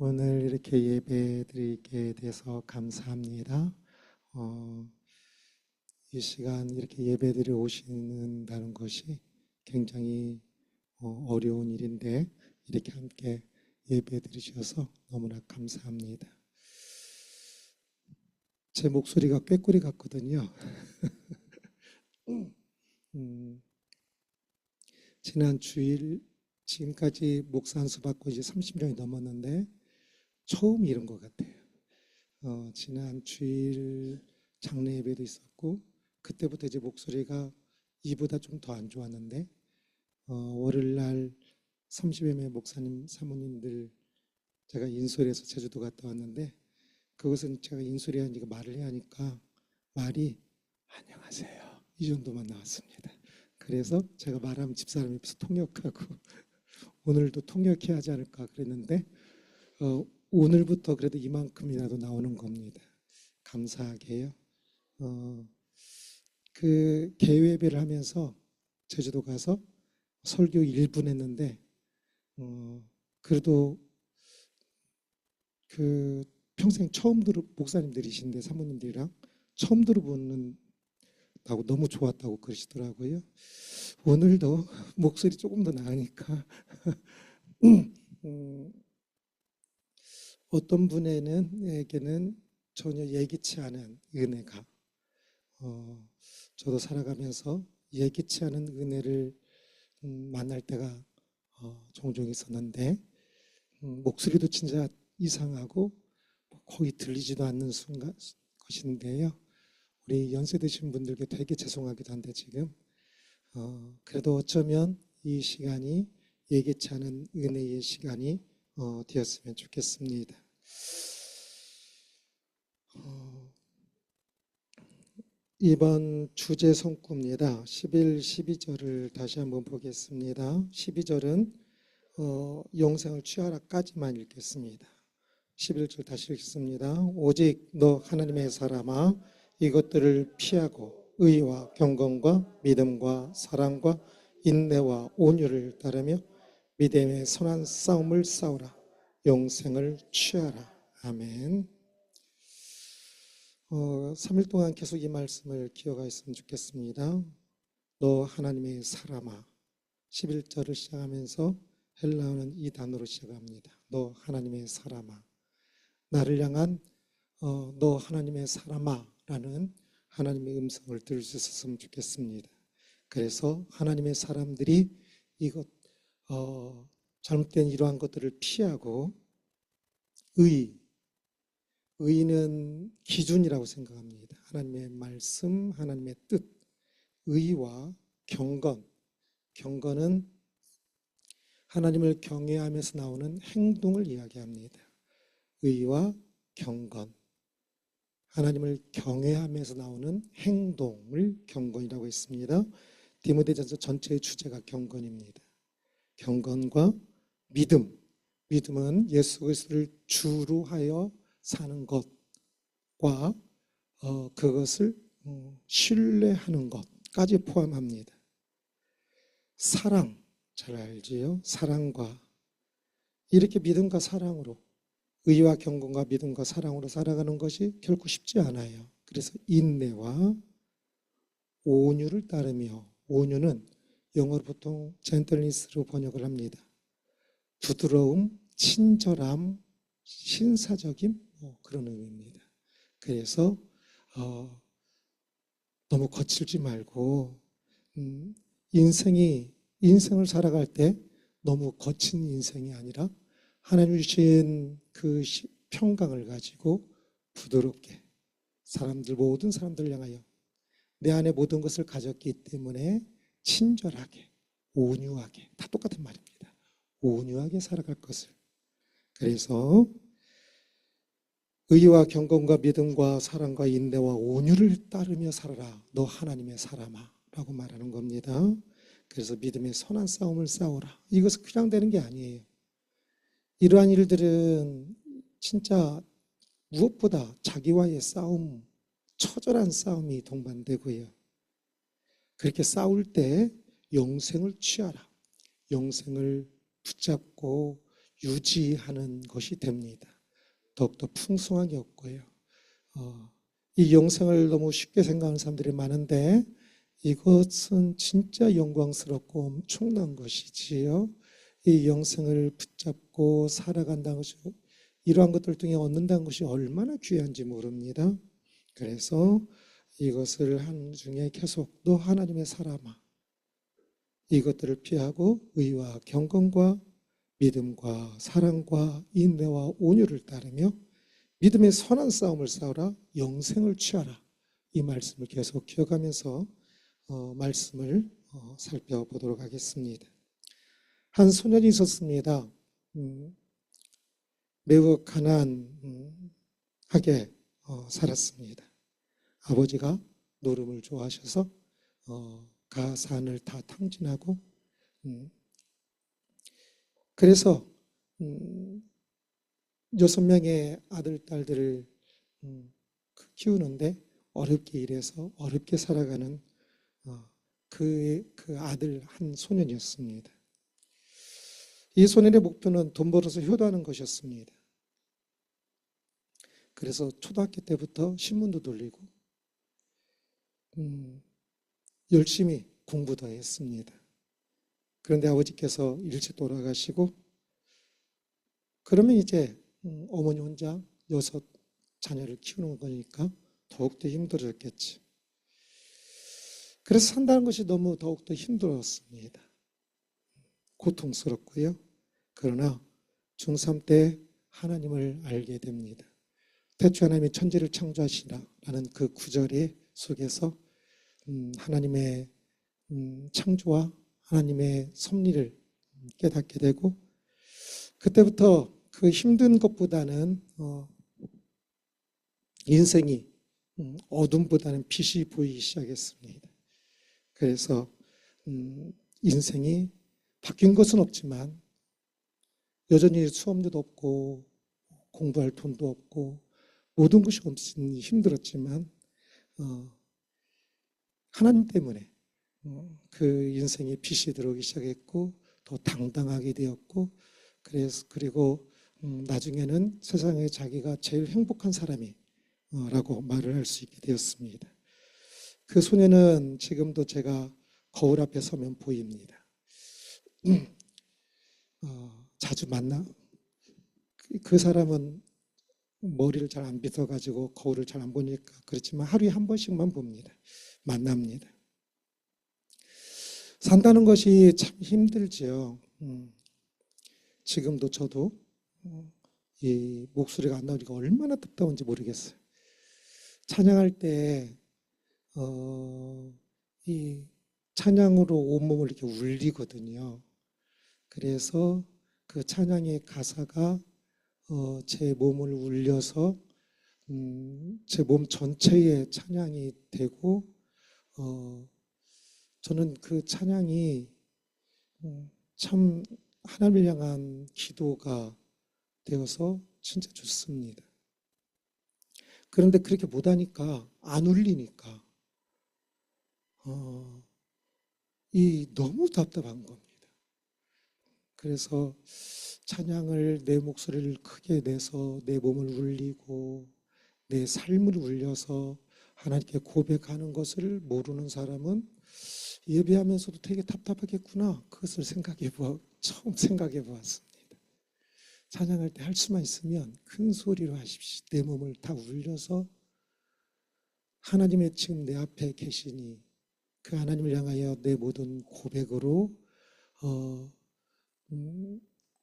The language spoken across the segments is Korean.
오늘 이렇게 예배 드리게 돼서 감사합니다. 어, 이 시간 이렇게 예배 드려 오시는다는 것이 굉장히 어려운 일인데 이렇게 함께 예배 드리셔서 너무나 감사합니다. 제 목소리가 꾀꼬리 같거든요. 음, 지난 주일 지금까지 목사 안수 받고 이제 30년이 넘었는데 처음 이런 것 같아요. 지난 주일 장례 예배도 있었고 그때부터 이제 목소리가 이보다 좀 더 안 좋았는데 월요일 날 30여 명의 목사님 사모님들 제가 인솔해서 제주도 갔다 왔는데 그것은 제가 인솔해야 하니까 말을 해야 하니까 말이 안녕하세요 이 정도만 나왔습니다. 그래서 제가 말하면 집사람 옆에서 통역하고 오늘도 통역해야 하지 않을까 그랬는데 오늘부터 그래도 이만큼이라도 나오는 겁니다. 감사하게요. 그 개회배를 하면서 제주도 가서 설교 1분 했는데 그래도 그 평생 처음 들어 목사님들이신데 사모님들이랑 처음 들어보는 다고 너무 좋았다고 그러시더라고요. 오늘도 목소리 조금 더 나으니까 어떤 분에게는 전혀 예기치 않은 은혜가 저도 살아가면서 예기치 않은 은혜를 만날 때가 종종 있었는데 목소리도 진짜 이상하고 거의 들리지도 않는 순간 것인데요. 우리 연세 드신 분들께 되게 죄송하기도 한데 지금 그래도 어쩌면 이 시간이 예기치 않은 은혜의 시간이 되었으면 좋겠습니다. 이번 주제 성구입니다. 11, 12절을 다시 한번 보겠습니다. 12절은 영생을 취하라까지만 읽겠습니다. 11절 다시 읽습니다. 오직 너 하나님의 사람아 이것들을 피하고 의와 경건과 믿음과 사랑과 인내와 온유를 따르며 믿음의 선한 싸움을 싸우라. 영생을 취하라. 아멘. 3일 동안 계속 이 말씀을 기억하였으면 좋겠습니다. 너 하나님의 사람아. 11절을 시작하면서 헬라어는 이 단어로 시작합니다. 너 하나님의 사람아. 나를 향한 너 하나님의 사람아 라는 하나님의 음성을 들을 수 있었으면 좋겠습니다. 그래서 하나님의 사람들이 이것 잘못된 이러한 것들을 피하고 의는 기준이라고 생각합니다. 하나님의 말씀, 하나님의 뜻, 의와 경건은 하나님을 경외하면서 나오는 행동을 이야기합니다. 의와 경건, 하나님을 경외하면서 나오는 행동을 경건이라고 했습니다. 디모데전서 전체의 주제가 경건입니다. 경건과 믿음은 예수 그리스도를 주로 하여 사는 것과 그것을 신뢰하는 것까지 포함합니다. 사랑, 잘 알지요? 사랑과 이렇게 믿음과 사랑으로 의와 경건과 믿음과 사랑으로 살아가는 것이 결코 쉽지 않아요. 그래서 인내와 온유를 따르며 온유는 영어로 보통 젠틀니스로 번역을 합니다. 부드러움, 친절함, 신사적인 그런 의미입니다. 그래서 너무 거칠지 말고 인생을 살아갈 때 너무 거친 인생이 아니라 하나님 주신 그 평강을 가지고 부드럽게 모든 사람들을 향하여 내 안에 모든 것을 가졌기 때문에 친절하게 온유하게 다 똑같은 말입니다. 온유하게 살아갈 것을. 그래서 의와 경건과 믿음과 사랑과 인내와 온유를 따르며 살아라. 너 하나님의 사람아 라고 말하는 겁니다. 그래서 믿음의 선한 싸움을 싸우라. 이것은 그냥 되는 게 아니에요. 이러한 일들은 진짜 무엇보다 자기와의 싸움, 처절한 싸움이 동반되고요. 그렇게 싸울 때 영생을 취하라. 영생을 붙잡고 유지하는 것이 됩니다. 더욱더 풍성하게 얻고요. 이 영생을 너무 쉽게 생각하는 사람들이 많은데 이것은 진짜 영광스럽고 엄청난 것이지요. 이 영생을 붙잡고 살아간다는 것이 이러한 것들 중에 얻는다는 것이 얼마나 귀한지 모릅니다. 그래서 이것을 한 중에 계속 너 하나님의 사람아 이것들을 피하고 의와 경건과 믿음과 사랑과 인내와 온유를 따르며 믿음의 선한 싸움을 싸우라 영생을 취하라 이 말씀을 계속 기억하면서 말씀을 살펴보도록 하겠습니다. 한 소년이 있었습니다. 매우 가난하게 살았습니다. 아버지가 노름을 좋아하셔서 가산을 다 탕진하고 그래서 6명의 아들, 딸들을 키우는데 어렵게 일해서 어렵게 살아가는 그 아들 한 소년이었습니다. 이 소년의 목표는 돈 벌어서 효도하는 것이었습니다. 그래서 초등학교 때부터 신문도 돌리고 열심히 공부도 했습니다. 그런데 아버지께서 일찍 돌아가시고 그러면 이제 어머니 혼자 6 자녀를 키우는 거니까 더욱더 힘들었겠지. 그래서 산다는 것이 너무 더욱더 힘들었습니다. 고통스럽고요. 그러나 중3 때 하나님을 알게 됩니다. 태초에 하나님이 천지를 창조하시라라는 그 구절 속에서 하나님의 창조와 하나님의 섭리를 깨닫게 되고 그때부터 그 힘든 것보다는 인생이 어둠보다는 빛이 보이기 시작했습니다. 그래서 인생이 바뀐 것은 없지만 여전히 수업료도 없고 공부할 돈도 없고 모든 것이 없으니 힘들었지만 하나님 때문에 그 인생에 빛이 들어오기 시작했고 더 당당하게 되었고 그리고 나중에는 세상에 자기가 제일 행복한 사람이 라고 말을 할 수 있게 되었습니다. 그 소녀는 지금도 제가 거울 앞에 서면 보입니다. 자주 만나 그 사람은 머리를 잘 안 빗어가지고 거울을 잘 안 보니까 그렇지만 하루에 한 번씩만 봅니다. 만납니다. 산다는 것이 참 힘들지요. 지금도 저도 이 목소리가 안 나오니까 얼마나 답답한지 모르겠어요. 찬양할 때 이 찬양으로 온몸을 이렇게 울리거든요. 그래서 그 찬양의 가사가 제 몸을 울려서 제 몸 전체에 찬양이 되고 저는 그 찬양이 참 하나님을 향한 기도가 되어서 진짜 좋습니다. 그런데 그렇게 못하니까 안 울리니까 너무 답답한 겁니다. 그래서 찬양을 내 목소리를 크게 내서 내 몸을 울리고 내 삶을 울려서 하나님께 고백하는 것을 모르는 사람은 예배하면서도 되게 답답하겠구나. 그것을 처음 생각해 보았습니다. 찬양할 때 할 수만 있으면 큰 소리로 하십시오. 내 몸을 다 울려서 하나님의 지금 내 앞에 계시니 그 하나님을 향하여 내 모든 고백으로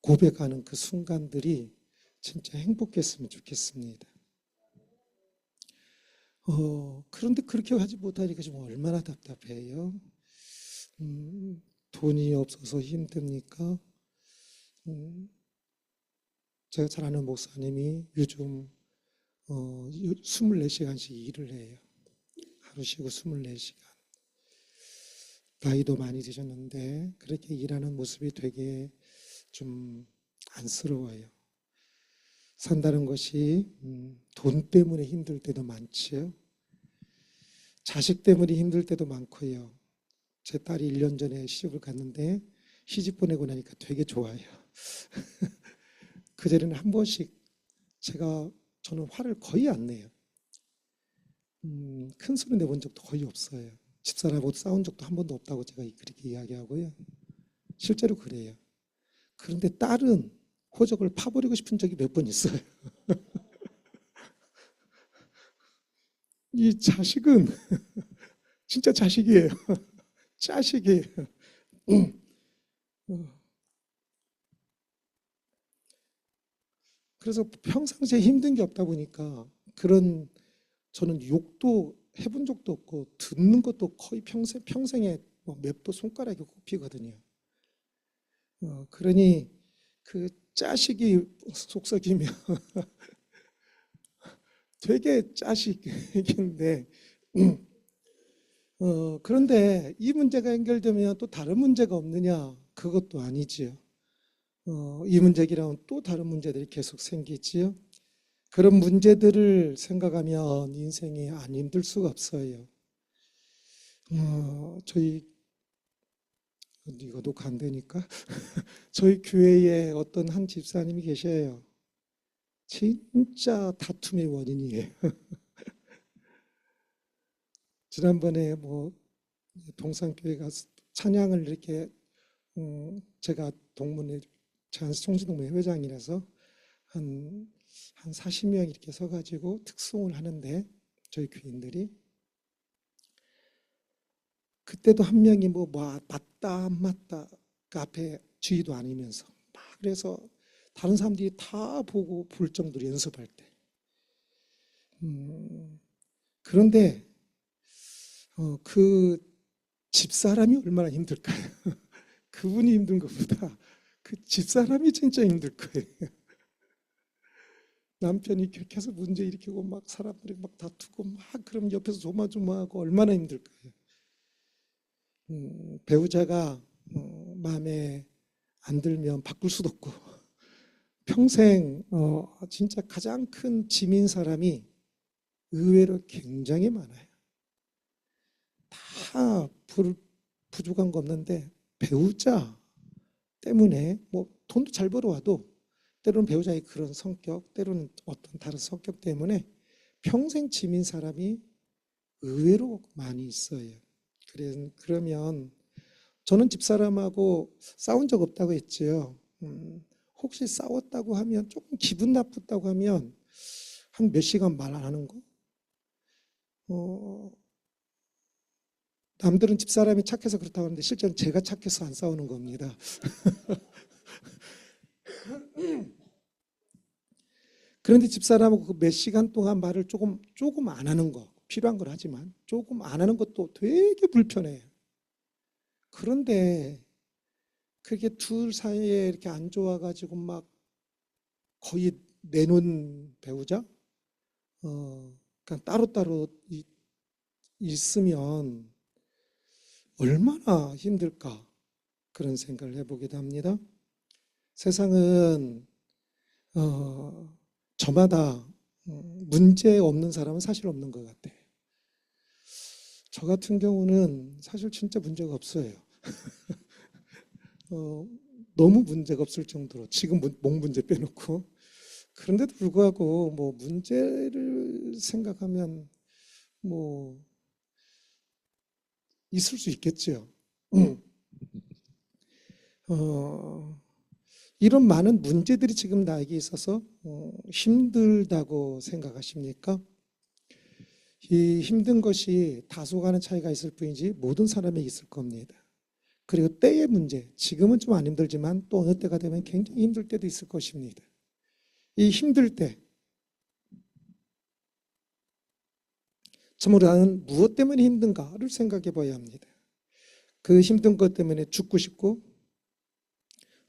고백하는 그 순간들이 진짜 행복했으면 좋겠습니다. 그런데 그렇게 하지 못하니까 좀 얼마나 답답해요. 돈이 없어서 힘듭니까? 제가 잘 아는 목사님이 요즘 24시간씩 일을 해요. 하루 쉬고 24시간. 나이도 많이 드셨는데 그렇게 일하는 모습이 되게 좀 안쓰러워요. 산다는 것이 돈 때문에 힘들 때도 많지요. 자식 때문에 힘들 때도 많고요. 제 딸이 1년 전에 시집을 갔는데 시집 보내고 나니까 되게 좋아요. 그전에는 한 번씩 저는 화를 거의 안 내요. 큰 소리 내본 적도 거의 없어요. 집사람하고 싸운 적도 한 번도 없다고 제가 그렇게 이야기하고요. 실제로 그래요. 그런데 딸은 호적을 파버리고 싶은 적이 몇 번 있어요. 이 자식은 진짜 자식이에요. 자식이에요. 그래서 평상시에 힘든 게 없다 보니까 저는 욕도 해본 적도 없고 듣는 것도 거의 평생에 몇 번 손가락에 꼽히거든요. 그러니 그 자식이 속썩이면 되게 자식인데 그런데 이 문제가 해결되면 또 다른 문제가 없느냐? 그것도 아니지요. 이 문제기라면 또 다른 문제들이 계속 생기지요. 그런 문제들을 생각하면 인생이 안 힘들 수가 없어요. 저희 이거 녹화 안 되니까 저희 교회에 어떤 한 집사님이 계셔요. 진짜 다툼의 원인이에요. 지난번에 동산교회 가서 찬양을 이렇게 제가 총수동문회 회장이라서 한 40명 이렇게 서가지고 특송을 하는데 저희 교인들이 그때도 한 명이 맞다 안 맞다 그 앞에 주의도 아니면서 막 그래서 다른 사람들이 다 보고 볼 정도로 연습할 때 그런데 그 집사람이 얼마나 힘들까요? 그분이 힘든 것보다 그 집사람이 진짜 힘들 거예요. 남편이 계속 문제 일으키고 막 사람들이 막 다투고 막 그럼 옆에서 조마조마하고 얼마나 힘들까요? 배우자가 마음에 안 들면 바꿀 수도 없고 평생 진짜 가장 큰 짐인 사람이 의외로 굉장히 많아요. 다 부족한 거 없는데 배우자 때문에 돈도 잘 벌어와도 때로는 배우자의 그런 성격, 때로는 어떤 다른 성격 때문에 평생 짐인 사람이 의외로 많이 있어요. 그러면 저는 집사람하고 싸운 적 없다고 했죠. 혹시 싸웠다고 하면 조금 기분 나쁘다고 하면 한 몇 시간 말 안 하는 거? 남들은 집사람이 착해서 그렇다고 하는데 실제로 제가 착해서 안 싸우는 겁니다. 그런데 집사람하고 그 몇 시간 동안 말을 조금 안 하는 거, 필요한 걸 하지만 조금 안 하는 것도 되게 불편해요. 그런데 그게 둘 사이에 이렇게 안 좋아가지고 막 거의 내놓은 배우자? 그냥 따로따로 있으면 얼마나 힘들까 그런 생각을 해보기도 합니다. 세상은 저마다 문제 없는 사람은 사실 없는 것 같아요. 저 같은 경우는 사실 진짜 문제가 없어요. 너무 문제가 없을 정도로 지금 목 문제 빼놓고 그런데도 불구하고 문제를 생각하면 있을 수 있겠죠. 이런 많은 문제들이 지금 나에게 있어서 힘들다고 생각하십니까? 이 힘든 것이 다소간의 차이가 있을 뿐이지 모든 사람에게 있을 겁니다. 그리고 때의 문제, 지금은 좀 안 힘들지만 또 어느 때가 되면 굉장히 힘들 때도 있을 것입니다. 이 힘들 때 참으로 나는 무엇 때문에 힘든가를 생각해 봐야 합니다. 그 힘든 것 때문에 죽고 싶고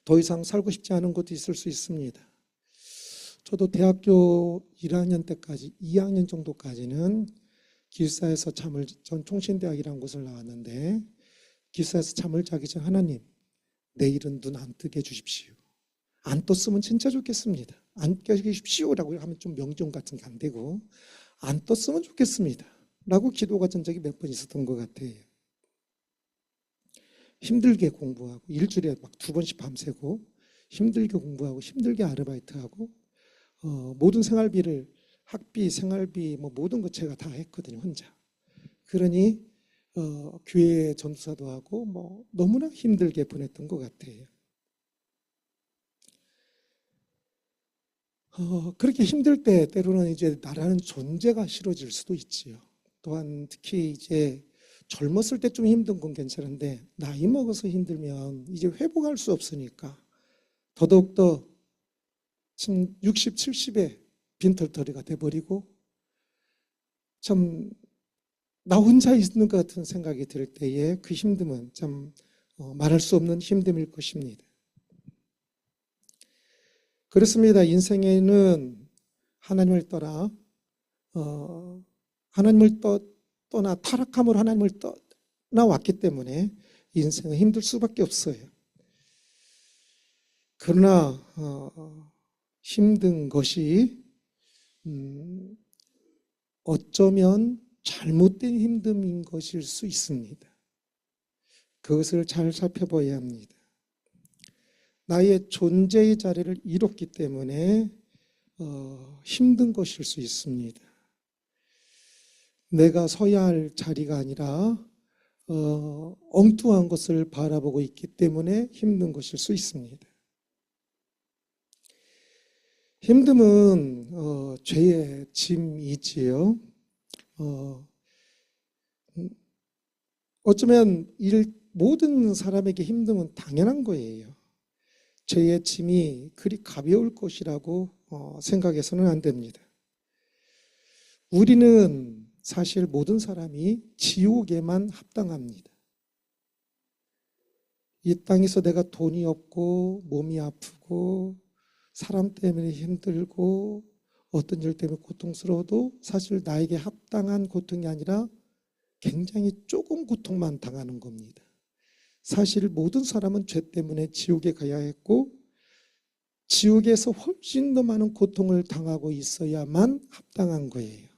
더 이상 살고 싶지 않은 것도 있을 수 있습니다. 저도 대학교 1학년 때까지 2학년 정도까지는 기숙사에서 전 총신대학이라는 곳을 나왔는데 기숙사에서 잠을 자기 전 하나님 내일은 눈 안 뜨게 해주십시오. 안 떴으면 진짜 좋겠습니다. 안 깨주십시오라고 하면 좀 명령 같은 게 안 되고 안 떴으면 좋겠습니다. 라고 기도가 전 적이 몇 번 있었던 것 같아요. 힘들게 공부하고 일주일에 막 2번씩 밤새고 힘들게 공부하고 힘들게 아르바이트하고 모든 생활비를 학비, 생활비 뭐 모든 것 제가 다 했거든요, 혼자. 그러니 교회 전도사도 하고 뭐 너무나 힘들게 보냈던 것 같아요. 그렇게 힘들 때 때로는 이제 나라는 존재가 싫어질 수도 있지요. 또한 특히 이제 젊었을 때 좀 힘든 건 괜찮은데 나이 먹어서 힘들면 이제 회복할 수 없으니까 더더욱더 지금 60, 70에 빈털터리가 돼버리고 참 나 혼자 있는 것 같은 생각이 들 때에 그 힘듦은 참 말할 수 없는 힘듦일 것입니다. 그렇습니다. 인생에는 하나님을 떠나 하나님을 떠나 타락함으로 하나님을 떠나왔기 때문에 인생은 힘들 수밖에 없어요. 그러나 힘든 것이 어쩌면 잘못된 힘듦인 것일 수 있습니다. 그것을 잘 살펴봐야 합니다. 나의 존재의 자리를 잃었기 때문에 힘든 것일 수 있습니다. 내가 서야 할 자리가 아니라 엉뚱한 것을 바라보고 있기 때문에 힘든 것일 수 있습니다. 힘듦은 죄의 짐이지요. 어쩌면 모든 사람에게 힘듦은 당연한 거예요. 죄의 짐이 그리 가벼울 것이라고 생각해서는 안 됩니다. 우리는 사실 모든 사람이 지옥에만 합당합니다. 이 땅에서 내가 돈이 없고 몸이 아프고 사람 때문에 힘들고 어떤 일 때문에 고통스러워도 사실 나에게 합당한 고통이 아니라 굉장히 조금 고통만 당하는 겁니다. 사실 모든 사람은 죄 때문에 지옥에 가야 했고 지옥에서 훨씬 더 많은 고통을 당하고 있어야만 합당한 거예요.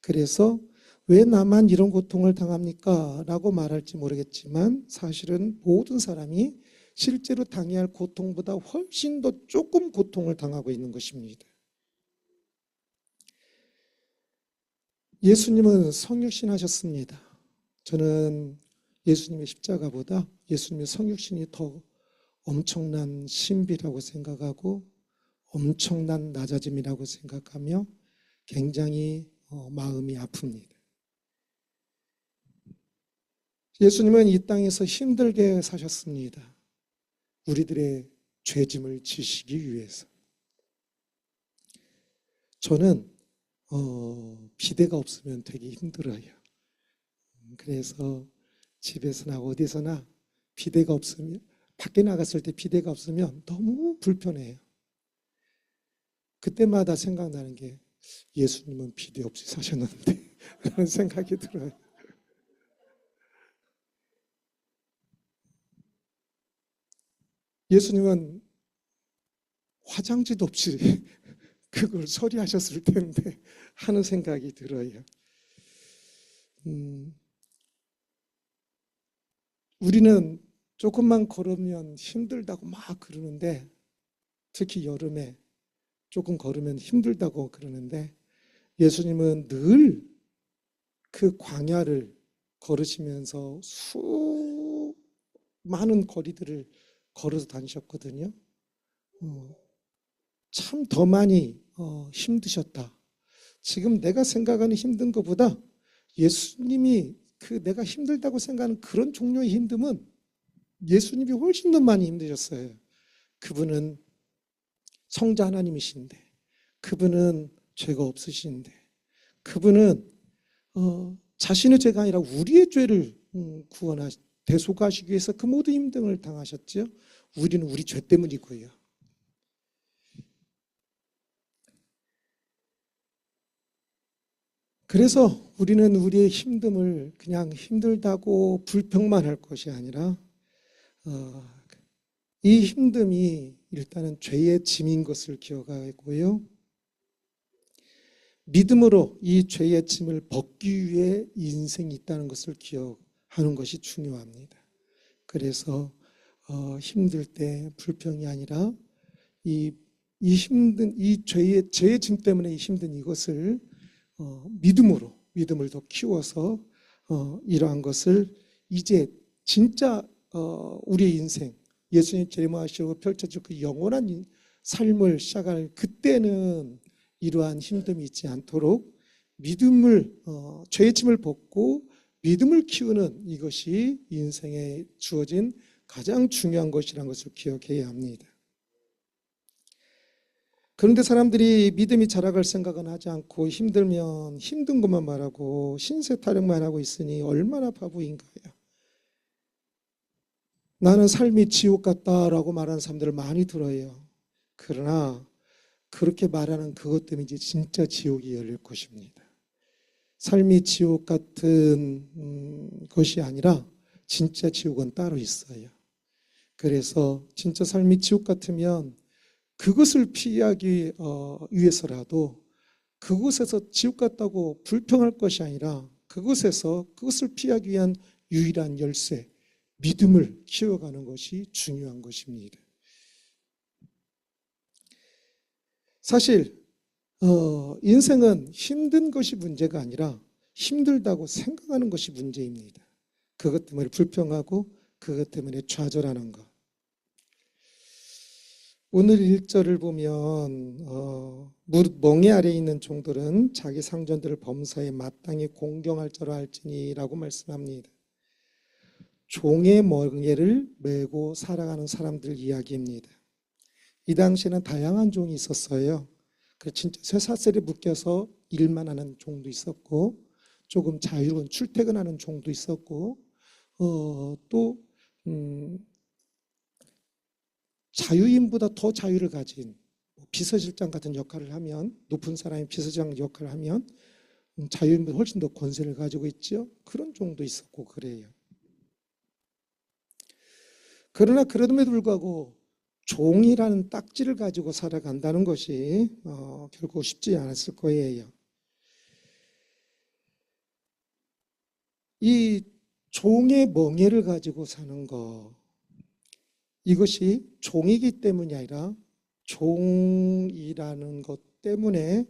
그래서 왜 나만 이런 고통을 당합니까? 라고 말할지 모르겠지만 사실은 모든 사람이 실제로 당해야 할 고통보다 훨씬 더 조금 고통을 당하고 있는 것입니다. 예수님은 성육신 하셨습니다. 저는 예수님의 십자가보다 예수님의 성육신이 더 엄청난 신비라고 생각하고 엄청난 낮아짐이라고 생각하며 굉장히 마음이 아픕니다. 예수님은 이 땅에서 힘들게 사셨습니다. 우리들의 죄짐을 지시기 위해서. 저는 비데가 없으면 되게 힘들어요. 그래서 집에서나 어디서나 비데가 없으면 밖에 나갔을 때 비데가 없으면 너무 불편해요. 그때마다 생각나는 게 예수님은 비데 없이 사셨는데 라는 생각이 들어요. 예수님은 화장지도 없이 그걸 처리하셨을 텐데 하는 생각이 들어요. 우리는 조금만 걸으면 힘들다고 막 그러는데 특히 여름에 조금 걸으면 힘들다고 그러는데 예수님은 늘 그 광야를 걸으시면서 수많은 거리들을 걸어서 다니셨거든요. 참 더 많이 힘드셨다. 지금 내가 생각하는 힘든 것보다 예수님이 그 내가 힘들다고 생각하는 그런 종류의 힘듦은 예수님이 훨씬 더 많이 힘드셨어요. 그분은 성자 하나님이신데, 그분은 죄가 없으신데, 그분은 자신의 죄가 아니라 우리의 죄를 대속하시기 위해서 그 모든 힘듦을 당하셨죠. 우리는 우리 죄 때문이고요. 그래서 우리는 우리의 힘듦을 그냥 힘들다고 불평만 할 것이 아니라 이 힘듦이 일단은 죄의 짐인 것을 기억하고요. 믿음으로 이 죄의 짐을 벗기 위해 인생이 있다는 것을 기억하는 것이 중요합니다. 그래서 힘들 때 불평이 아니라 이, 이 힘든 이 죄의 짐 때문에 이 힘든 이것을 믿음을 더 키워서 이러한 것을 이제 진짜 우리의 인생 예수님 제무하시고 펼쳐질 그 영원한 삶을 시작할 그때는 이러한 힘듦이 있지 않도록 죄의 짐을 벗고 믿음을 키우는 이것이 인생에 주어진 가장 중요한 것이라는 것을 기억해야 합니다. 그런데 사람들이 믿음이 자라갈 생각은 하지 않고 힘들면 힘든 것만 말하고 신세 타령만 하고 있으니 얼마나 바보인가요? 나는 삶이 지옥 같다라고 말하는 사람들을 많이 들어요. 그러나 그렇게 말하는 그것 때문에 이제 진짜 지옥이 열릴 것입니다. 삶이 지옥 같은 것이 아니라 진짜 지옥은 따로 있어요. 그래서 진짜 삶이 지옥 같으면 그것을 피하기 위해서라도 그곳에서 지옥 같다고 불평할 것이 아니라 그것을 피하기 위한 유일한 열쇠, 믿음을 키워가는 것이 중요한 것입니다. 사실 인생은 힘든 것이 문제가 아니라 힘들다고 생각하는 것이 문제입니다. 그것 때문에 불평하고 그것 때문에 좌절하는 것. 오늘 1절을 보면 무릇 멍에 아래에 있는 종들은 자기 상전들을 범사에 마땅히 공경할 줄 알지니라고 말씀합니다. 종의 멍에를 메고 살아가는 사람들 이야기입니다. 이 당시에는 다양한 종이 있었어요. 진짜 쇠사슬에 묶여서 일만 하는 종도 있었고 조금 자유로운 출퇴근하는 종도 있었고 또 자유인보다 더 자유를 가진 비서실장 같은 역할을 하면 높은 사람이 비서실장 역할을 하면 자유인보다 훨씬 더 권세를 가지고 있죠. 그런 종도 있었고 그래요. 그러나 그럼에도 불구하고 종이라는 딱지를 가지고 살아간다는 것이 결국 쉽지 않았을 거예요. 이 종의 멍에를 가지고 사는 것, 이것이 종이기 때문이 아니라 종이라는 것 때문에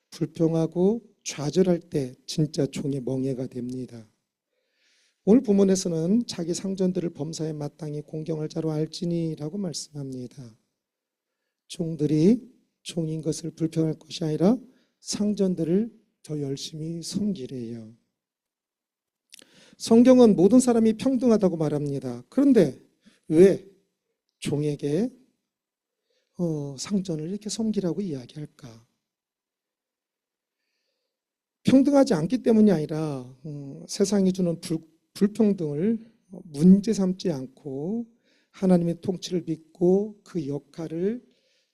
불평하고 좌절할 때 진짜 종의 멍에가 됩니다. 오늘 본문에서는 자기 상전들을 범사에 마땅히 공경할 자로 알지니라고 말씀합니다. 종들이 종인 것을 불평할 것이 아니라 상전들을 더 열심히 섬기래요. 성경은 모든 사람이 평등하다고 말합니다. 그런데 왜 종에게 상전을 이렇게 섬기라고 이야기할까? 평등하지 않기 때문이 아니라 세상이 주는 불평등을 문제 삼지 않고 하나님의 통치를 믿고 그 역할을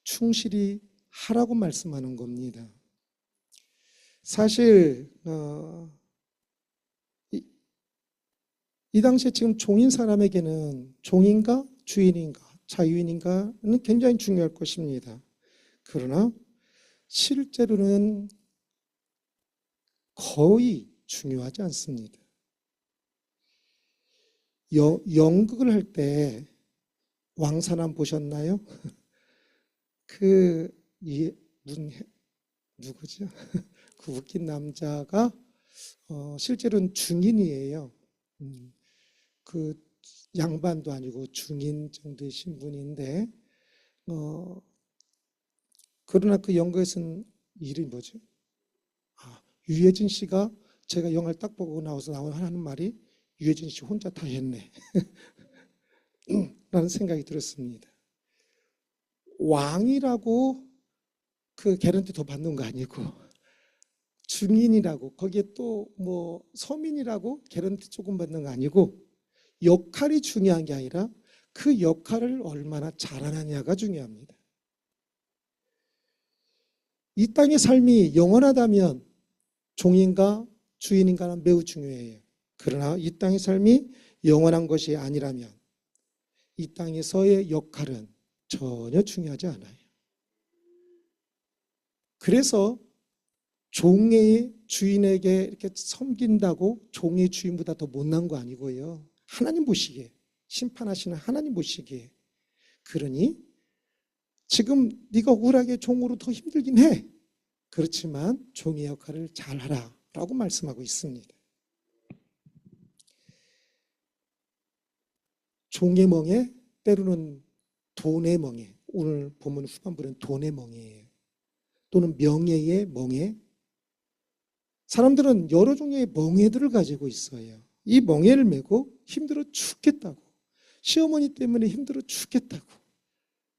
충실히 하라고 말씀하는 겁니다. 사실 이 당시에 지금 종인 사람에게는 종인가 주인인가 자유인인가는 굉장히 중요할 것입니다. 그러나 실제로는 거의 중요하지 않습니다. 연극을 할 때 왕산암 보셨나요? 누구죠? 그 웃긴 남자가 실제로는 중인이에요. 그 양반도 아니고 중인 정도의 신분인데 그러나 그 연극에서는 이름이 뭐죠? 유해진 씨가 제가 영화를 딱 보고 나와서 하는 말이 유해진 씨 혼자 다 했네 라는 생각이 들었습니다. 왕이라고 그 개런티 더 받는 거 아니고 중인이라고 거기에 또 뭐 서민이라고 개런티 조금 받는 거 아니고 역할이 중요한 게 아니라 그 역할을 얼마나 잘하느냐가 중요합니다. 이 땅의 삶이 영원하다면 종인가 주인인가는 매우 중요해요. 그러나 이 땅의 삶이 영원한 것이 아니라면 이 땅에서의 역할은 전혀 중요하지 않아요. 그래서 종의 주인에게 이렇게 섬긴다고 종의 주인보다 더 못난 거 아니고요. 하나님 보시기에 심판하시는 하나님 보시기에 그러니 지금 네가 억울하게 종으로 더 힘들긴 해. 그렇지만 종의 역할을 잘하라 라고 말씀하고 있습니다. 종의 멍에, 때로는 돈의 멍에, 오늘 본문 후반부는 돈의 멍에예요. 또는 명예의 멍에. 사람들은 여러 종류의 멍에들을 가지고 있어요. 이 멍에를 메고 힘들어 죽겠다고, 시어머니 때문에 힘들어 죽겠다고,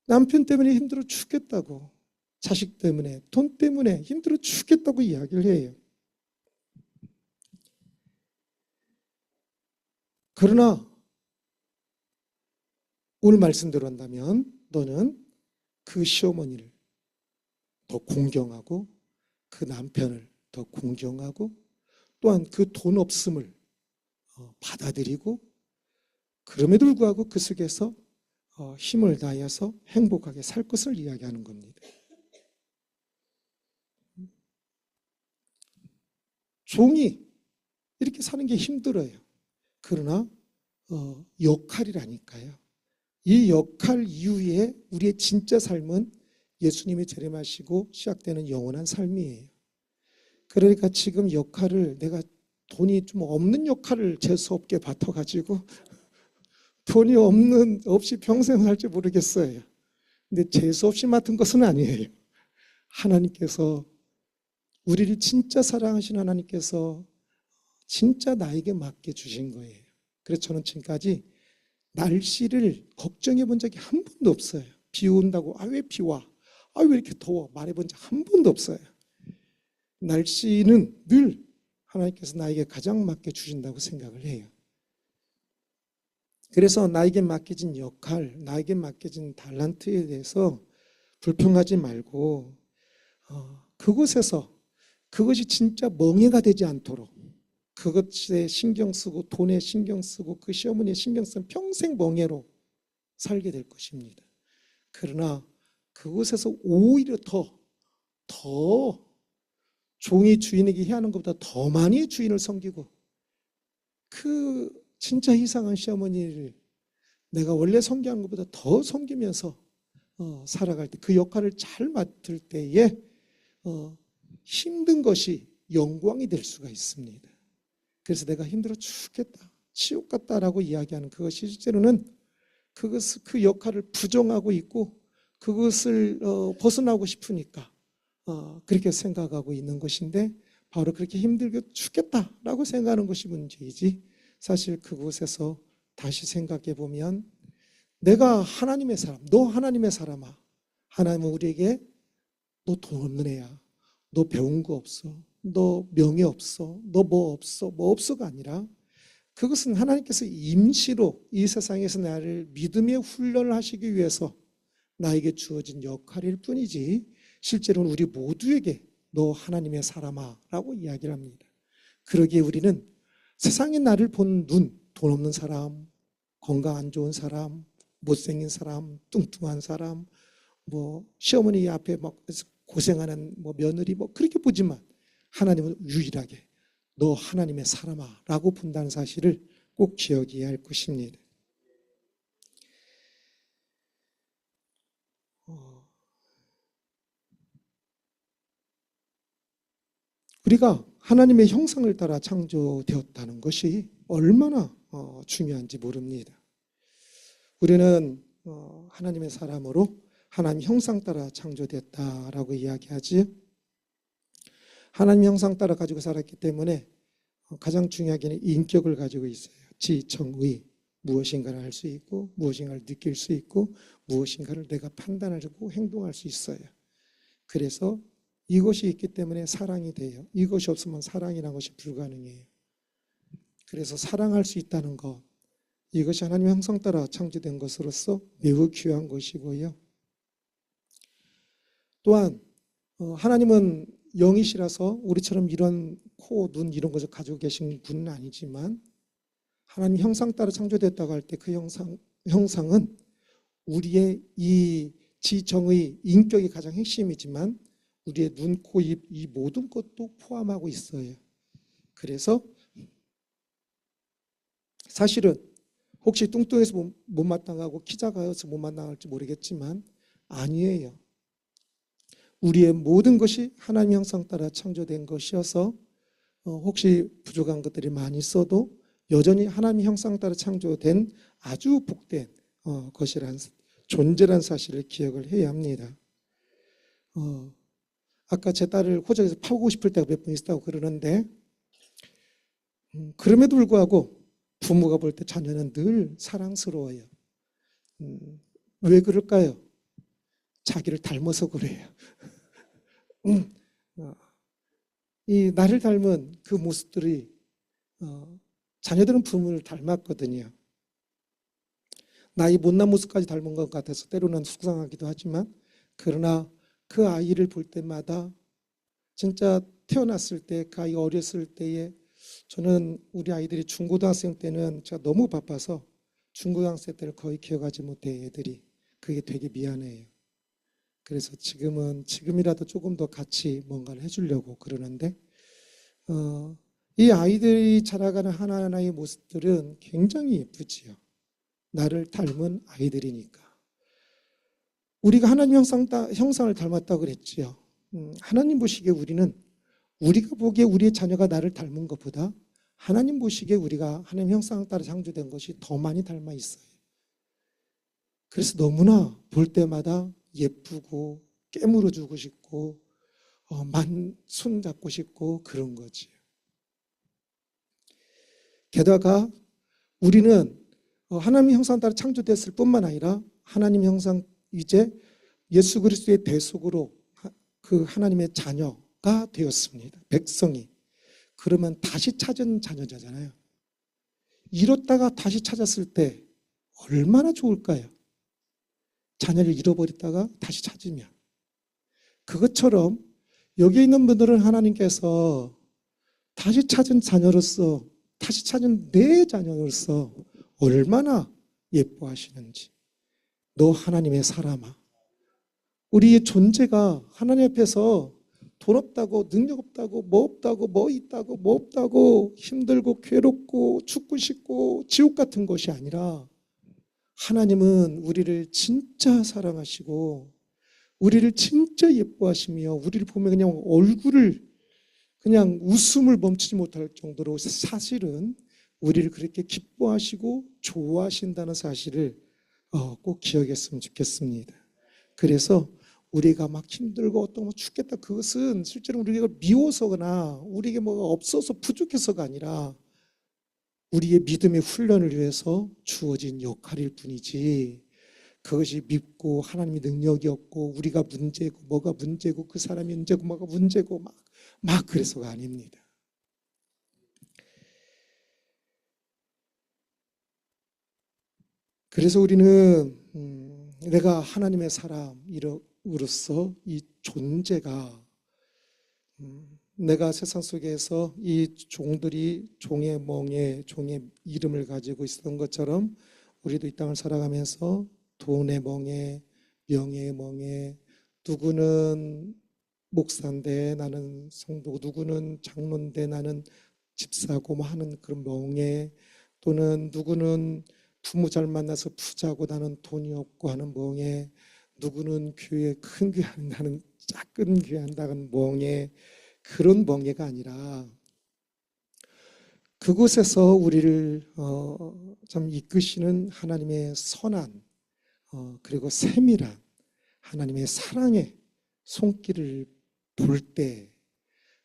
남편 때문에 힘들어 죽겠다고, 자식 때문에, 돈 때문에 힘들어 죽겠다고 이야기를 해요. 그러나 오늘 말씀대로 한다면 너는 그 시어머니를 더 공경하고 그 남편을 더 공경하고 또한 그 돈 없음을 받아들이고 그럼에도 불구하고 그 속에서 힘을 다해서 행복하게 살 것을 이야기하는 겁니다. 종이 이렇게 사는 게 힘들어요. 그러나 역할이라니까요. 이 역할 이후에 우리의 진짜 삶은 예수님이 재림하시고 시작되는 영원한 삶이에요. 그러니까 지금 역할을 내가 돈이 좀 없는 역할을 재수없게 맡아가지고 돈이 없이 평생 살지 모르겠어요. 근데 재수없이 맡은 것은 아니에요. 하나님께서 우리를 진짜 사랑하신 하나님께서 진짜 나에게 맡겨 주신 거예요. 그래서 저는 지금까지 날씨를 걱정해 본 적이 한 번도 없어요. 비 온다고 왜 비 와? 왜 이렇게 더워? 말해본 적 한 번도 없어요. 날씨는 늘 하나님께서 나에게 가장 맡겨 주신다고 생각을 해요. 그래서 나에게 맡겨진 역할, 나에게 맡겨진 달란트에 대해서 불평하지 말고 그곳에서 그것이 진짜 멍해가 되지 않도록 그것에 신경 쓰고 돈에 신경 쓰고 그 시어머니에 신경 쓰면 평생 멍해로 살게 될 것입니다. 그러나 그곳에서 오히려 더 종이 주인에게 해하는 것보다 더 많이 주인을 섬기고 그 진짜 이상한 시어머니를 내가 원래 섬기는 것보다 더 섬기면서 살아갈 때 그 역할을 잘 맡을 때에 힘든 것이 영광이 될 수가 있습니다. 그래서 내가 힘들어 죽겠다, 지옥 같다라고 이야기하는 그것이 실제로는 그 역할을 부정하고 있고 그것을 벗어나고 싶으니까 그렇게 생각하고 있는 것인데 바로 그렇게 힘들게 죽겠다라고 생각하는 것이 문제이지 사실 그곳에서 다시 생각해 보면 내가 하나님의 사람, 너 하나님의 사람아. 하나님은 우리에게 너 돈 없는 애야. 너 배운 거 없어. 너 명예 없어. 너 뭐 없어. 뭐 없어가 아니라 그것은 하나님께서 임시로 이 세상에서 나를 믿음의 훈련을 하시기 위해서 나에게 주어진 역할일 뿐이지 실제로는 우리 모두에게 너 하나님의 사람아 라고 이야기를 합니다. 그러기에 우리는 세상에 나를 보는 눈, 돈 없는 사람, 건강 안 좋은 사람, 못생긴 사람, 뚱뚱한 사람, 시어머니 앞에 막 고생하는 며느리 그렇게 보지만 하나님은 유일하게 너 하나님의 사람아 라고 본다는 사실을 꼭 기억해야 할 것입니다. 우리가 하나님의 형상을 따라 창조되었다는 것이 얼마나 중요한지 모릅니다. 우리는 하나님의 사람으로 하나님 형상 따라 창조됐다라고 이야기하지. 하나님 형상 따라 가지고 살았기 때문에 가장 중요하게는 인격을 가지고 있어요. 지정의, 무엇인가를 할 수 있고 무엇인가를 느낄 수 있고 무엇인가를 내가 판단하고 행동할 수 있어요. 그래서 이것이 있기 때문에 사랑이 돼요. 이것이 없으면 사랑이라는 것이 불가능해요. 그래서 사랑할 수 있다는 것, 이것이 하나님의 형상 따라 창조된 것으로서 매우 귀한 것이고요. 또한 하나님은 영이시라서 우리처럼 이런 코, 눈 이런 것을 가지고 계신 분은 아니지만 하나님 형상 따라 창조됐다고 할 때 그 형상은 우리의 이 지정의 인격이 가장 핵심이지만 우리의 눈, 코, 입 이 모든 것도 포함하고 있어요. 그래서 사실은 혹시 뚱뚱해서 못마땅하고 키 작아서 못마땅할지 모르겠지만 아니에요. 우리의 모든 것이 하나님 형상 따라 창조된 것이어서 혹시 부족한 것들이 많이 있어도 여전히 하나님 형상 따라 창조된 아주 복된 것이란 존재란 사실을 기억을 해야 합니다. 아까 제 딸을 호적에서 파고 싶을 때가 몇 번 있다고 그러는데 그럼에도 불구하고 부모가 볼 때 자녀는 늘 사랑스러워요. 왜 그럴까요? 자기를 닮아서 그래요. 이 나를 닮은 그 모습들이 자녀들은 부모를 닮았거든요. 나의 못난 모습까지 닮은 것 같아서 때로는 속상하기도 하지만 그러나 그 아이를 볼 때마다 진짜 태어났을 때 그 아이가 어렸을 때에 저는 우리 아이들이 중고등학생 때는 제가 너무 바빠서 중고등학생 때를 거의 기억하지 못해 애들이. 그게 되게 미안해요. 그래서 지금이라도 조금 더 같이 뭔가를 해주려고 그러는데 이 아이들이 자라가는 하나하나의 모습들은 굉장히 예쁘지요. 나를 닮은 아이들이니까. 우리가 하나님 형상을 닮았다고 그랬지요. 하나님 보시기에 우리가 보기에 우리의 자녀가 나를 닮은 것보다 하나님 보시기에 우리가 하나님 형상 따라 창조된 것이 더 많이 닮아 있어요. 그래서 너무나 볼 때마다 예쁘고 깨물어주고 싶고 손 잡고 싶고 그런 거지. 게다가 우리는 하나님 형상 따라 창조됐을 뿐만 아니라 하나님 형상 이제 예수 그리스도의 대속으로 그 하나님의 자녀가 되었습니다. 백성이. 그러면 다시 찾은 자녀잖아요. 잃었다가 다시 찾았을 때 얼마나 좋을까요? 자녀를 잃어버렸다가 다시 찾으면. 그것처럼 여기 있는 분들은 하나님께서 다시 찾은 자녀로서, 다시 찾은 내 자녀로서 얼마나 예뻐하시는지. 너 하나님의 사람아. 우리의 존재가 하나님 앞에서 돈 없다고, 능력 없다고, 뭐 없다고, 뭐 있다고, 뭐 없다고, 힘들고 괴롭고 죽고 싶고 지옥 같은 것이 아니라 하나님은 우리를 진짜 사랑하시고 우리를 진짜 예뻐하시며 우리를 보면 그냥 얼굴을 그냥 웃음을 멈추지 못할 정도로 사실은 우리를 그렇게 기뻐하시고 좋아하신다는 사실을 꼭 기억했으면 좋겠습니다. 그래서 우리가 막 힘들고 어떤 거 죽겠다 그것은 실제로 우리가 미워서거나 우리에게 뭐가 없어서 부족해서가 아니라 우리의 믿음의 훈련을 위해서 주어진 역할일 뿐이지 그것이 밉고 하나님의 능력이 없고 우리가 문제고 뭐가 문제고 그 사람이 문제고 뭐가 문제고 막 그래서가 아닙니다. 그래서 우리는 내가 하나님의 사람으로서 이 존재가 내가 세상 속에서 이 종들이 종의 멍에 종의 이름을 가지고 있었던 것처럼 우리도 이 땅을 살아가면서 돈의 멍에 명예의 멍에 누구는 목사인데 나는 성도고 누구는 장로인데 나는 집사고 뭐 하는 그런 멍에 또는 누구는 부모 잘 만나서 부자고 나는 돈이 없고 하는 멍에 누구는 교회 큰 교회 나는 작은 교회 한다는 멍에 그런 멍에가 아니라 그곳에서 우리를 참 이끄시는 하나님의 선한 그리고 세밀한 하나님의 사랑의 손길을 볼 때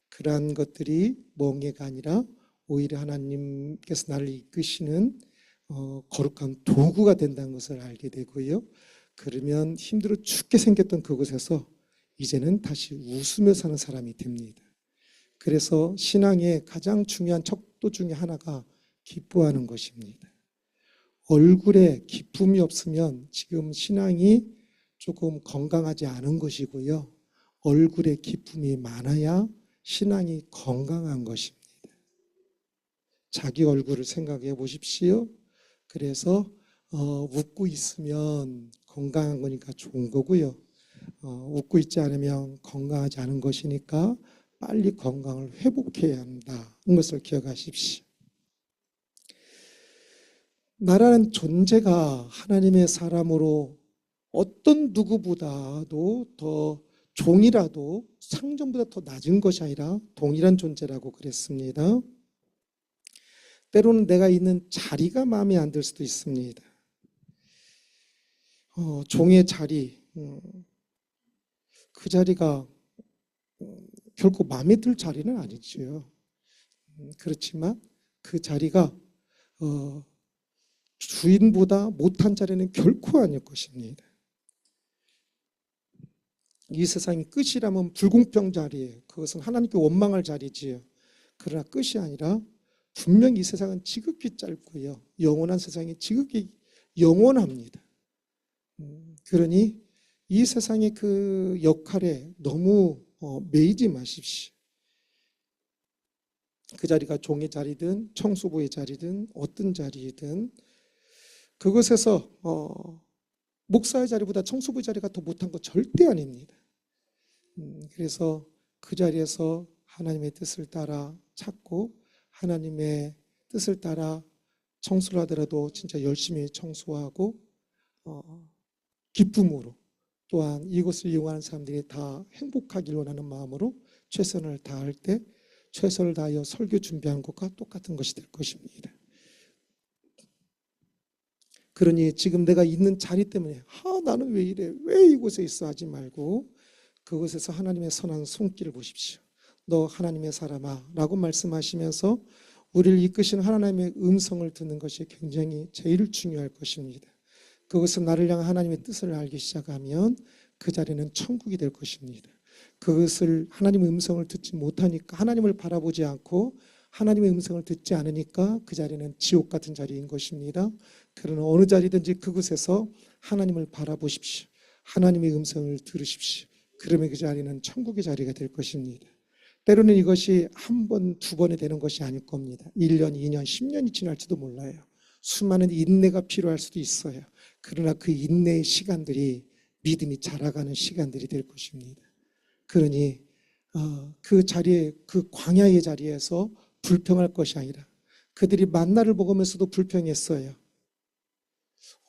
그러한 것들이 멍에가 아니라 오히려 하나님께서 나를 이끄시는 거룩한 도구가 된다는 것을 알게 되고요. 그러면 힘들어 죽게 생겼던 그곳에서 이제는 다시 웃으며 사는 사람이 됩니다. 그래서 신앙의 가장 중요한 척도 중에 하나가 기뻐하는 것입니다. 얼굴에 기쁨이 없으면 지금 신앙이 조금 건강하지 않은 것이고요. 얼굴에 기쁨이 많아야 신앙이 건강한 것입니다. 자기 얼굴을 생각해 보십시오. 그래서 웃고 있으면 건강한 거니까 좋은 거고요. 웃고 있지 않으면 건강하지 않은 것이니까 빨리 건강을 회복해야 한다는 것을 기억하십시오. 나라는 존재가 하나님의 사람으로 어떤 누구보다도 더 종이라도 상전보다 더 낮은 것이 아니라 동일한 존재라고 그랬습니다. 때로는 내가 있는 자리가 마음에 안 들 수도 있습니다. 종의 자리, 그 자리가 결코 마음에 들 자리는 아니지요. 그렇지만 그 자리가 주인보다 못한 자리는 결코 아닐 것입니다. 이 세상이 끝이라면 불공평 자리예요. 그것은 하나님께 원망할 자리지요. 그러나 끝이 아니라 분명히 이 세상은 지극히 짧고요. 영원한 세상이 지극히 영원합니다. 그러니 이 세상의 그 역할에 너무 매이지 마십시오. 그 자리가 종의 자리든 청소부의 자리든 어떤 자리이든 그것에서 목사의 자리보다 청소부의 자리가 더 못한 거 절대 아닙니다. 그래서 그 자리에서 하나님의 뜻을 따라 찾고 하나님의 뜻을 따라 청소를 하더라도 진짜 열심히 청소하고 기쁨으로 또한 이곳을 이용하는 사람들이 다 행복하길 원하는 마음으로 최선을 다할 때 최선을 다하여 설교 준비하는 것과 똑같은 것이 될 것입니다. 그러니 지금 내가 있는 자리 때문에 나는 왜 이래? 왜 이곳에 있어? 하지 말고 그곳에서 하나님의 선한 손길을 보십시오. 너 하나님의 사람아 라고 말씀하시면서 우리를 이끄시는 하나님의 음성을 듣는 것이 굉장히 제일 중요할 것입니다. 그것은 나를 향한 하나님의 뜻을 알기 시작하면 그 자리는 천국이 될 것입니다. 그것을 하나님의 음성을 듣지 못하니까 하나님을 바라보지 않고 하나님의 음성을 듣지 않으니까 그 자리는 지옥 같은 자리인 것입니다. 그러나 어느 자리든지 그곳에서 하나님을 바라보십시오. 하나님의 음성을 들으십시오. 그러면 그 자리는 천국의 자리가 될 것입니다. 때로는 이것이 한 번, 두 번이 되는 것이 아닐 겁니다. 1년, 2년, 10년이 지날지도 몰라요. 수많은 인내가 필요할 수도 있어요. 그러나 그 인내의 시간들이 믿음이 자라가는 시간들이 될 것입니다. 그러니 그 자리에, 그 광야의 자리에서 불평할 것이 아니라 그들이 만나를 먹으면서도 불평했어요.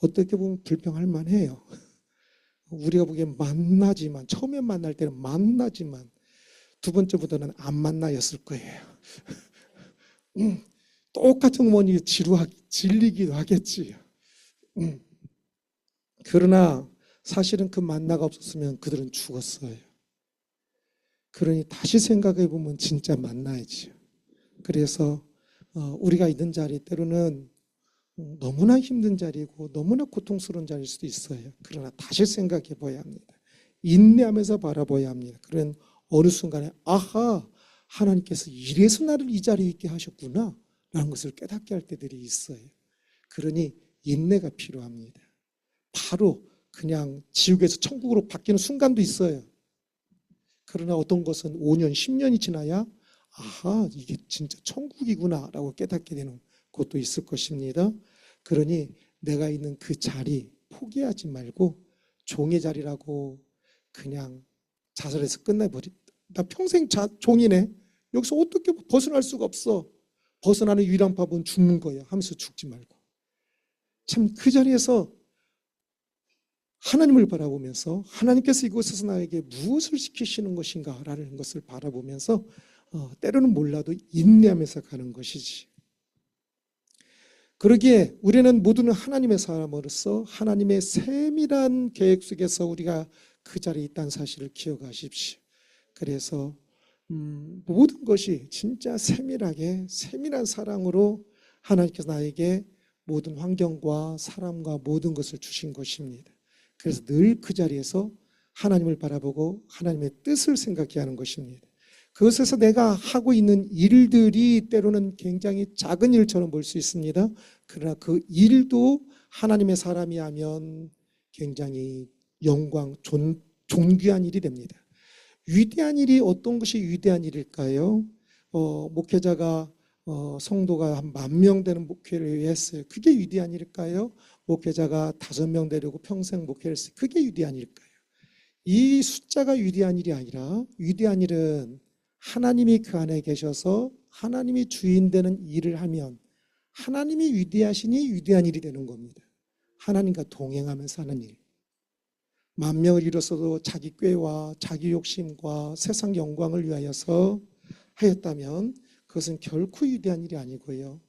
어떻게 보면 불평할 만해요. 우리가 보기엔 만나지만, 처음에 만날 때는 만나지만 두 번째보다는 안 만나였을 거예요. 똑같은 원이 질리기도 하겠지요. 그러나 사실은 그 만나가 없었으면 그들은 죽었어요. 그러니 다시 생각해 보면 진짜 만나야지요. 그래서 우리가 있는 자리 때로는 너무나 힘든 자리고 너무나 고통스러운 자리일 수도 있어요. 그러나 다시 생각해 봐야 합니다. 인내하면서 바라봐야 합니다. 그런 어느 순간에 아하, 하나님께서 이래서 나를 이 자리에 있게 하셨구나 라는 것을 깨닫게 할 때들이 있어요. 그러니 인내가 필요합니다. 바로 그냥 지옥에서 천국으로 바뀌는 순간도 있어요. 그러나 어떤 것은 5년, 10년이 지나야 아하, 이게 진짜 천국이구나 라고 깨닫게 되는 것도 있을 것입니다. 그러니 내가 있는 그 자리 포기하지 말고 종의 자리라고 그냥 자살해서 끝내버리. 나 평생 종이네. 여기서 어떻게 벗어날 수가 없어. 벗어나는 유일한 방법은 죽는 거예요. 하면서 죽지 말고. 참 그 자리에서 하나님을 바라보면서 하나님께서 이곳에서 나에게 무엇을 시키시는 것인가 라는 것을 바라보면서 때로는 몰라도 인내하면서 가는 것이지. 그러기에 우리는 모두는 하나님의 사람으로서 하나님의 세밀한 계획 속에서 우리가 그 자리에 있다는 사실을 기억하십시오. 그래서 모든 것이 진짜 세밀한 사랑으로 하나님께서 나에게 모든 환경과 사람과 모든 것을 주신 것입니다. 그래서 늘 그 자리에서 하나님을 바라보고 하나님의 뜻을 생각해야 하는 것입니다. 그것에서 내가 하고 있는 일들이 때로는 굉장히 작은 일처럼 볼 수 있습니다. 그러나 그 일도 하나님의 사람이 하면 굉장히 존귀한 일이 됩니다. 위대한 일이 어떤 것이 위대한 일일까요? 목회자가 성도가 한 10,000명 되는 목회를 했어요. 그게 위대한 일일까요? 목회자가 5명 되려고 평생 목회를 했어요. 그게 위대한 일일까요? 이 숫자가 위대한 일이 아니라 위대한 일은 하나님이 그 안에 계셔서 하나님이 주인 되는 일을 하면 하나님이 위대하시니 위대한 일이 되는 겁니다. 하나님과 동행하면서 하는 일. 만명을 이뤘어도 자기 꾀와 자기 욕심과 세상 영광을 위하여서 하였다면 그것은 결코 위대한 일이 아니고요.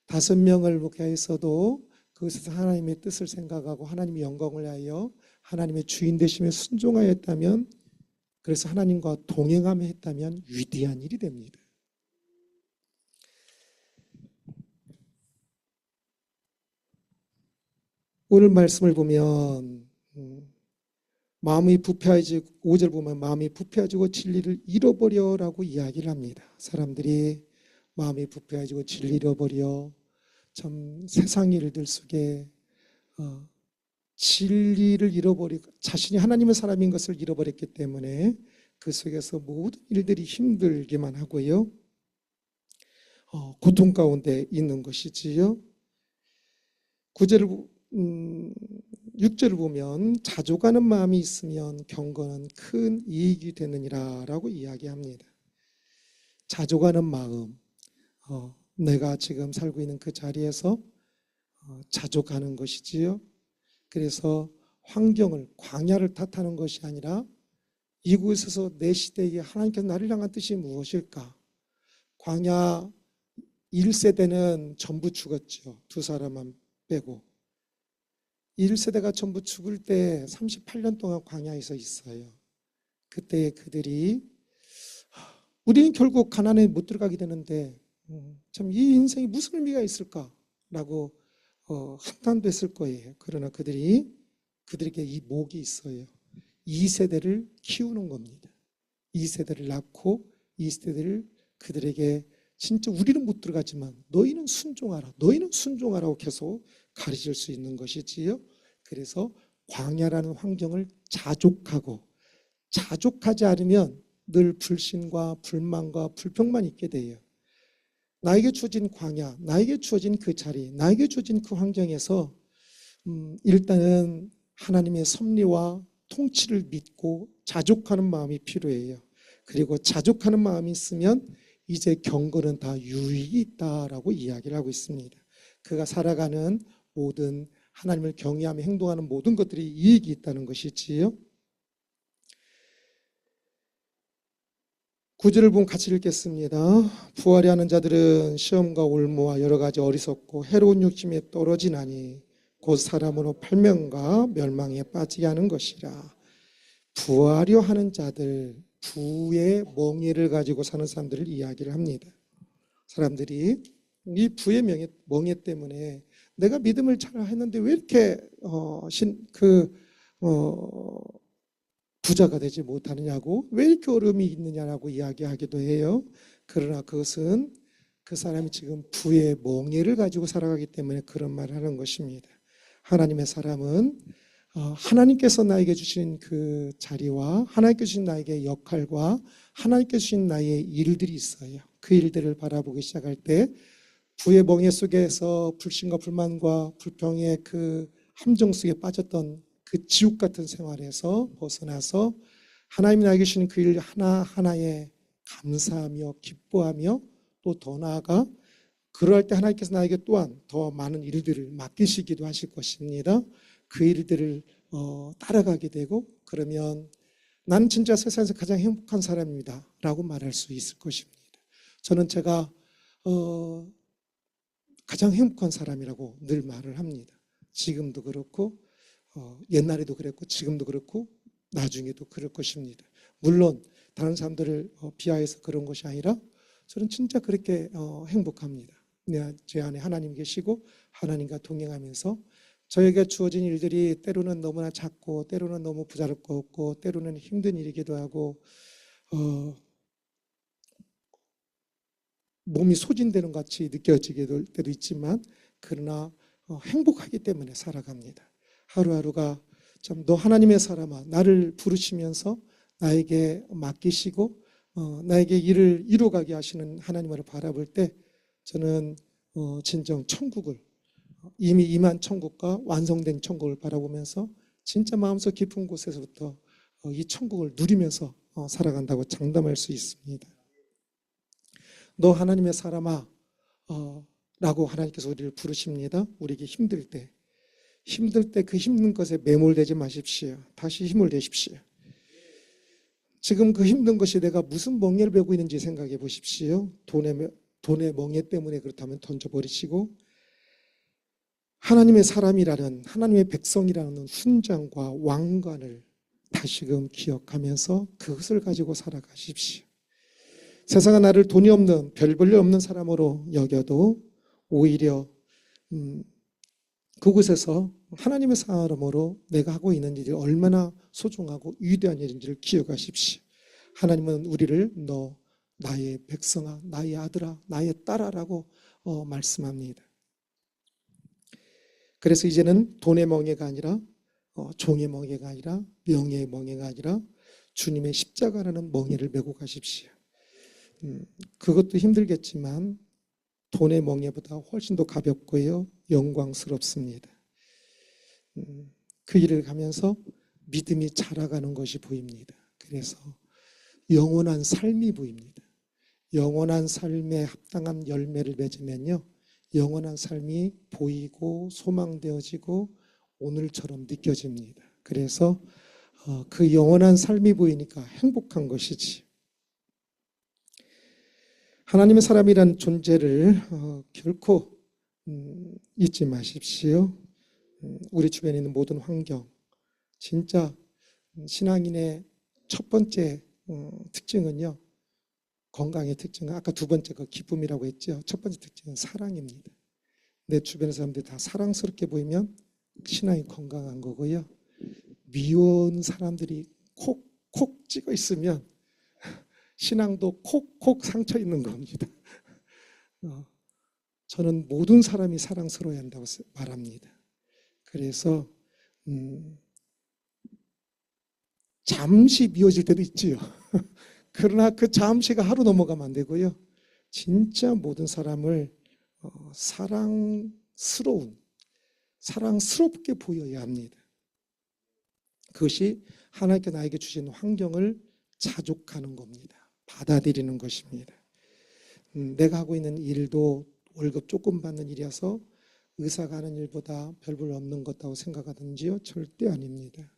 5명을 목회하였어도 그것에서 하나님의 뜻을 생각하고 하나님의 영광을 위하여 하나님의 주인 되심에 순종하였다면, 그래서 하나님과 동행하며 했다면 위대한 일이 됩니다. 오늘 말씀을 보면 마음이 부패해지고, 5절 보면 마음이 부패해지고 진리를 잃어버려라고 이야기를 합니다. 사람들이 마음이 부패해지고 진리를 잃어버려 참 세상 일들 속에 진리를 잃어버리고 자신이 하나님의 사람인 것을 잃어버렸기 때문에 그 속에서 모든 일들이 힘들기만 하고요. 고통 가운데 있는 것이지요. 6절을 보면 자족하는 마음이 있으면 경건은 큰 이익이 되느니라 라고 이야기합니다. 자족하는 마음, 내가 지금 살고 있는 그 자리에서 자족하는 것이지요. 그래서 환경을, 광야를 탓하는 것이 아니라 이곳에서 내 시대에 하나님께서 나를 향한 뜻이 무엇일까? 광야 1세대는 전부 죽었죠. 2사람만 빼고. 1세대가 전부 죽을 때 38년 동안 광야에서 있어요. 그때 그들이 우리는 결국 가나안에 못 들어가게 되는데 참 이 인생이 무슨 의미가 있을까라고 한탄도 했을 거예요. 그러나 그들에게 이 목이 있어요. 2세대를 키우는 겁니다. 2세대를 낳고 2세대를 그들에게 진짜 우리는 못 들어가지만 너희는 순종하라. 너희는 순종하라고 계속 가르칠 수 있는 것이지요. 그래서 광야라는 환경을 자족하고, 자족하지 않으면 늘 불신과 불만과 불평만 있게 돼요. 나에게 주어진 광야, 나에게 주어진 그 자리, 나에게 주어진 그 환경에서 일단은 하나님의 섭리와 통치를 믿고 자족하는 마음이 필요해요. 그리고 자족하는 마음이 있으면 이제 경건은 다 유익이 있다라고 이야기를 하고 있습니다. 그가 살아가는 모든 하나님을 경외하며 행동하는 모든 것들이 이익이 있다는 것이지요. 9절을 보면 같이 읽겠습니다. 부활이 하는 자들은 시험과 올무와 여러 가지 어리석고 해로운 욕심에 떨어지나니 곧 사람으로 팔명과 멸망에 빠지게 하는 것이라. 부활이여 하는 자들, 부의 멍에를 가지고 사는 사람들을 이야기를 합니다. 사람들이 이 부의 멍에 때문에 내가 믿음을 잘 했는데 왜 이렇게 부자가 되지 못하느냐고, 왜 이렇게 어려움이 있느냐라고 이야기하기도 해요. 그러나 그것은 그 사람이 지금 부의 멍에를 가지고 살아가기 때문에 그런 말을 하는 것입니다. 하나님의 사람은 하나님께서 나에게 주신 그 자리와 하나님께서 주신 나에게 역할과 하나님께서 주신 나의 일들이 있어요. 그 일들을 바라보기 시작할 때 부의 멍에 속에서 불신과 불만과 불평의 그 함정 속에 빠졌던 그 지옥 같은 생활에서 벗어나서 하나님이 나에게 주신 그 일 하나하나에 감사하며 기뻐하며 또 더 나아가 그럴 때 하나님께서 나에게 또한 더 많은 일들을 맡기시기도 하실 것입니다. 그 일들을 따라가게 되고, 그러면 나는 진짜 세상에서 가장 행복한 사람입니다 라고 말할 수 있을 것입니다. 저는 제가 가장 행복한 사람이라고 늘 말을 합니다. 지금도 그렇고 옛날에도 그랬고 지금도 그렇고 나중에도 그럴 것입니다. 물론 다른 사람들을 비하해서 그런 것이 아니라 저는 진짜 그렇게 행복합니다. 제 안에 하나님 계시고 하나님과 동행하면서 저에게 주어진 일들이 때로는 너무나 작고 때로는 너무 부자롭고 때로는 힘든 일이기도 하고 몸이 소진되는 것 같이 느껴지게 될 때도 있지만, 그러나 행복하기 때문에 살아갑니다. 하루하루가 참 너 하나님의 사람아, 나를 부르시면서 나에게 맡기시고 나에게 일을 이루어가게 하시는 하나님을 바라볼 때 저는 진정 천국을, 이미 임한 천국과 완성된 천국을 바라보면서 진짜 마음속 깊은 곳에서부터 이 천국을 누리면서 살아간다고 장담할 수 있습니다. 너 하나님의 사람아 라고 하나님께서 우리를 부르십니다. 우리에게 힘들 때 힘들 때 그 힘든 것에 매몰되지 마십시오. 다시 힘을 내십시오. 지금 그 힘든 것이 내가 무슨 멍에를 메고 있는지 생각해 보십시오. 돈의 멍에 때문에 그렇다면 던져버리시고 하나님의 사람이라는, 하나님의 백성이라는 훈장과 왕관을 다시금 기억하면서 그것을 가지고 살아가십시오. 세상은 나를 돈이 없는, 별 볼일 없는 사람으로 여겨도 오히려 그곳에서 하나님의 사람으로 내가 하고 있는 일이 얼마나 소중하고 위대한 일인지를 기억하십시오. 하나님은 우리를 너 나의 백성아, 나의 아들아, 나의 딸아라고 말씀합니다. 그래서 이제는 돈의 멍에가 아니라 종의 멍에가 아니라 명예의 멍에가 아니라 주님의 십자가라는 멍에를 메고 가십시오. 그것도 힘들겠지만 돈의 멍에보다 훨씬 더 가볍고요, 영광스럽습니다. 그 일을 가면서 믿음이 자라가는 것이 보입니다. 그래서 영원한 삶이 보입니다. 영원한 삶에 합당한 열매를 맺으면요, 영원한 삶이 보이고 소망되어지고 오늘처럼 느껴집니다. 그래서 그 영원한 삶이 보이니까 행복한 것이지. 하나님의 사람이란 존재를 결코 잊지 마십시오. 우리 주변에 있는 모든 환경, 진짜 신앙인의 첫 번째 특징은요, 건강의 특징은 아까 두 번째 그 기쁨이라고 했죠. 첫 번째 특징은 사랑입니다. 내 주변의 사람들이 다 사랑스럽게 보이면 신앙이 건강한 거고요. 미운 사람들이 콕콕 찍어 있으면 신앙도 콕콕 상처 있는 겁니다. 저는 모든 사람이 사랑스러워야 한다고 말합니다. 그래서 잠시 미워질 때도 있지요. 그러나 그 잠시가 하루 넘어가면 안 되고요. 진짜 모든 사람을 사랑스럽게 보여야 합니다. 그것이 하나님께 나에게 주신 환경을 자족하는 겁니다. 받아들이는 것입니다. 내가 하고 있는 일도 월급 조금 받는 일이어서 의사가 하는 일보다 별볼 없는 것다고 생각하든지요? 절대 아닙니다.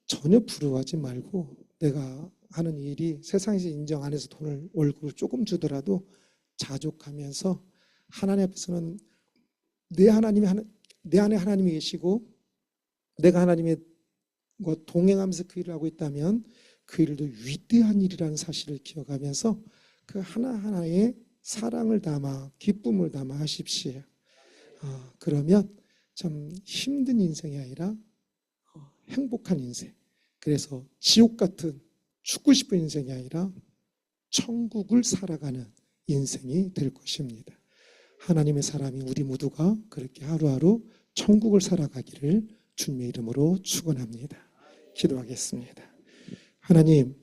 전혀 부러워하지 말고 내가 하는 일이 세상에서 인정 안 해서 돈을 월급을 조금 주더라도 자족하면서 하나님 앞에서는 내 안에 하나님이 계시고 내가 하나님의 동행하면서 그 일을 하고 있다면 그 일도 위대한 일이라는 사실을 기억하면서 그 하나하나의 사랑을 담아 기쁨을 담아 하십시오. 그러면 참 힘든 인생이 아니라 행복한 인생, 그래서 지옥 같은 죽고 싶은 인생이 아니라 천국을 살아가는 인생이 될 것입니다. 하나님의 사람이 우리 모두가 그렇게 하루하루 천국을 살아가기를 주님의 이름으로 축원합니다. 기도하겠습니다. 하나님,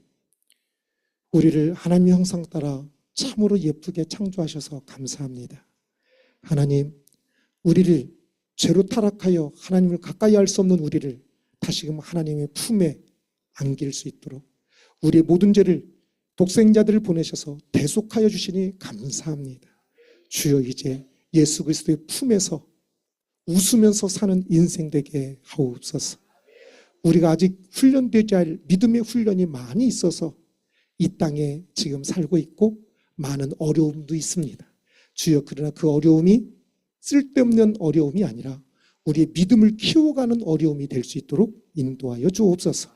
우리를 하나님의 형상 따라 참으로 예쁘게 창조하셔서 감사합니다. 하나님, 우리를 죄로 타락하여 하나님을 가까이 할 수 없는 우리를 다시금 하나님의 품에 안길 수 있도록 우리의 모든 죄를 독생자들을 보내셔서 대속하여 주시니 감사합니다. 주여, 이제 예수 그리스도의 품에서 웃으면서 사는 인생 되게 하옵소서. 우리가 아직 훈련되지 않을 믿음의 훈련이 많이 있어서 이 땅에 지금 살고 있고 많은 어려움도 있습니다. 주여, 그러나 그 어려움이 쓸데없는 어려움이 아니라 우리의 믿음을 키워가는 어려움이 될 수 있도록 인도하여 주옵소서.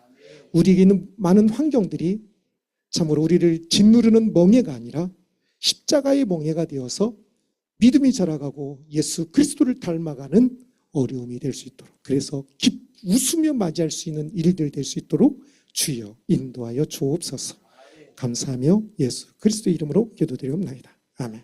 우리에게 있는 많은 환경들이 참으로 우리를 짓누르는 멍에가 아니라 십자가의 멍에가 되어서 믿음이 자라가고 예수 그리스도를 닮아가는 어려움이 될 수 있도록, 그래서 웃으며 맞이할 수 있는 일들 될 수 있도록 주여 인도하여 주옵소서. 감사하며 예수 그리스도의 이름으로 기도드리옵나이다. 아멘.